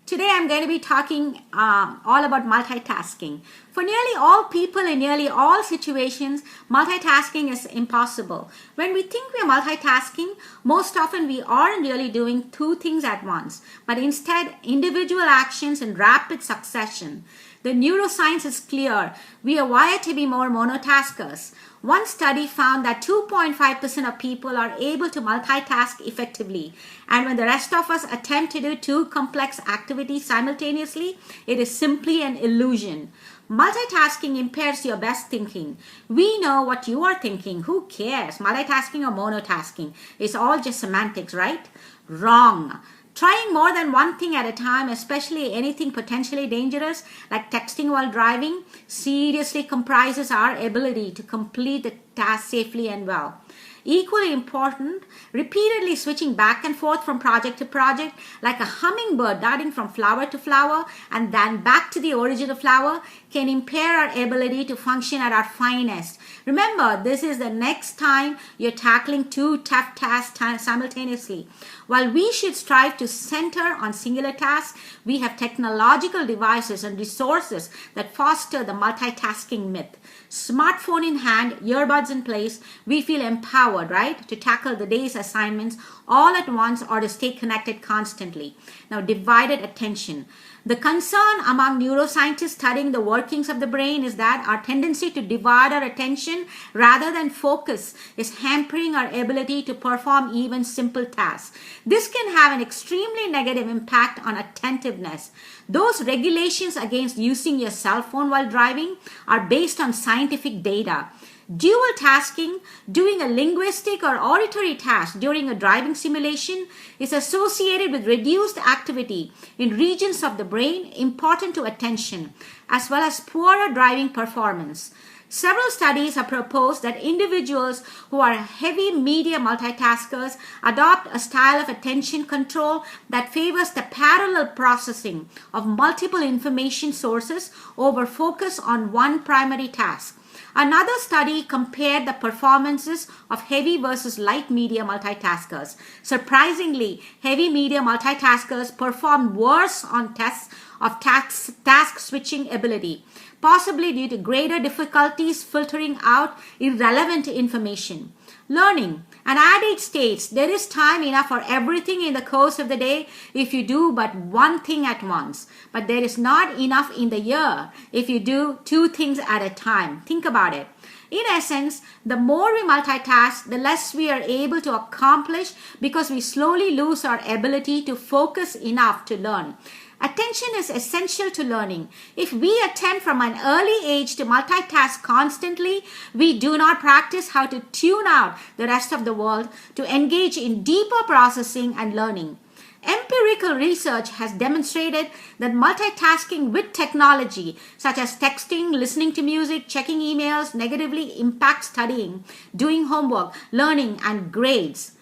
Today I'm going to be talking all about multitasking. For nearly all people in nearly all situations, multitasking is impossible. When we think we're multitasking, most often we aren't really doing two things at once, but instead individual actions in rapid succession. The neuroscience is clear. We are wired to be more monotaskers. One study found that 2.5% of people are able to multitask effectively. And when the rest of us attempt to do two complex activities simultaneously, it is simply an illusion. Multitasking impairs your best thinking. We know what you are thinking. Who cares? Multitasking or monotasking? It's all just semantics, right? Wrong. Trying more than one thing at a time, especially anything potentially dangerous like texting while driving, seriously compromises our ability to complete the task safely and well. Equally important, repeatedly switching back and forth from project to project, like a hummingbird darting from flower to flower and then back to the original flower, can impair our ability to function at our finest. Remember, this is the next time you're tackling two tough tasks simultaneously. While we should strive to center on singular tasks, we have technological devices and resources that foster the multitasking myth. Smartphone in hand, earbuds in place, we feel empowered, right, to tackle the day's assignments all at once or to stay connected constantly. Now, divided attention. The concern among neuroscientists studying the workings of the brain is that our tendency to divide our attention rather than focus is hampering our ability to perform even simple tasks. This can have an extremely negative impact on attentiveness. Those regulations against using your cell phone while driving are based on scientific data. Dual tasking, doing a linguistic or auditory task during a driving simulation, is associated with reduced activity in regions of the brain important to attention, as well as poorer driving performance. Several studies have proposed that individuals who are heavy media multitaskers adopt a style of attention control that favors the parallel processing of multiple information sources over focus on one primary task. Another study compared the performances of heavy versus light media multitaskers. Surprisingly, heavy media multitaskers performed worse on tests of task switching ability, possibly due to greater difficulties filtering out irrelevant information. Learning. An adage states there is time enough for everything in the course of the day if you do but one thing at once. But there is not enough in the year if you do two things at a time. Think about it. In essence, the more we multitask, the less we are able to accomplish because we slowly lose our ability to focus enough to learn. Attention is essential to learning. If we attempt from an early age to multitask constantly, we do not practice how to tune out the rest of the world to engage in deeper processing and learning. Empirical research has demonstrated that multitasking with technology, such as texting, listening to music, checking emails, negatively impacts studying, doing homework, learning, and grades.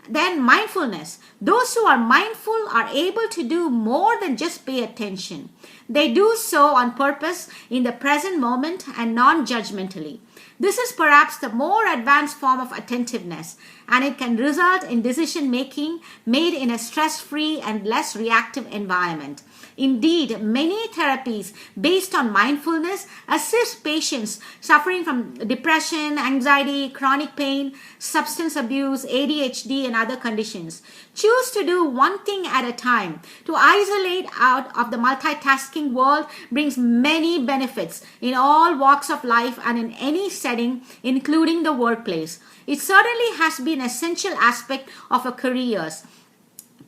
Then mindfulness. Those who are mindful are able to do more than just pay attention. They do so on purpose in the present moment and non-judgmentally. This is perhaps the more advanced form of attentiveness, and it can result in decision making made in a stress-free and less reactive environment. Indeed, many therapies based on mindfulness assist patients suffering from depression, anxiety, chronic pain, substance abuse, ADHD, and other conditions. Choose to do one thing at a time. To isolate out of the multitasking world brings many benefits in all walks of life and in any setting, including the workplace. It certainly has been an essential aspect of our careers.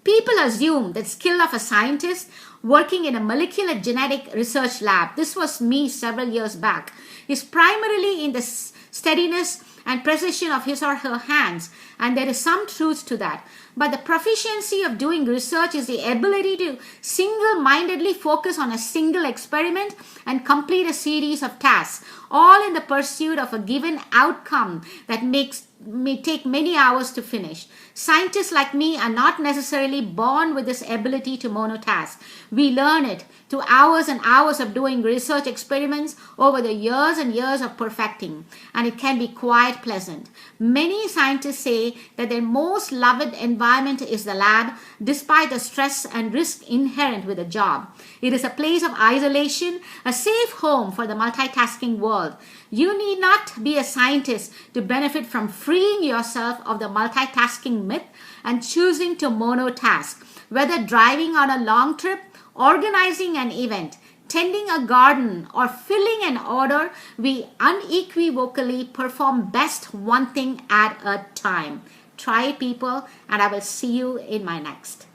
People assume that skill of a scientist working in a molecular genetic research lab, this was me several years back, is primarily in the steadiness and precision of his or her hands, and there is some truth to that. But the proficiency of doing research is the ability to single-mindedly focus on a single experiment and complete a series of tasks, all in the pursuit of a given outcome that makes may take many hours to finish. Scientists like me are not necessarily born with this ability to monotask. We learn it through hours and hours of doing research experiments over the years and years of perfecting, and it can be quite pleasant. Many scientists say that their most loved environment is the lab, despite the stress and risk inherent with the job. It is a place of isolation, a safe home for the multitasking world. You need not be a scientist to benefit from freeing yourself of the multitasking myth and choosing to monotask. Whether driving on a long trip, organizing an event, tending a garden, or filling an order, we unequivocally perform best one thing at a time. Try it, people, and I will see you in my next.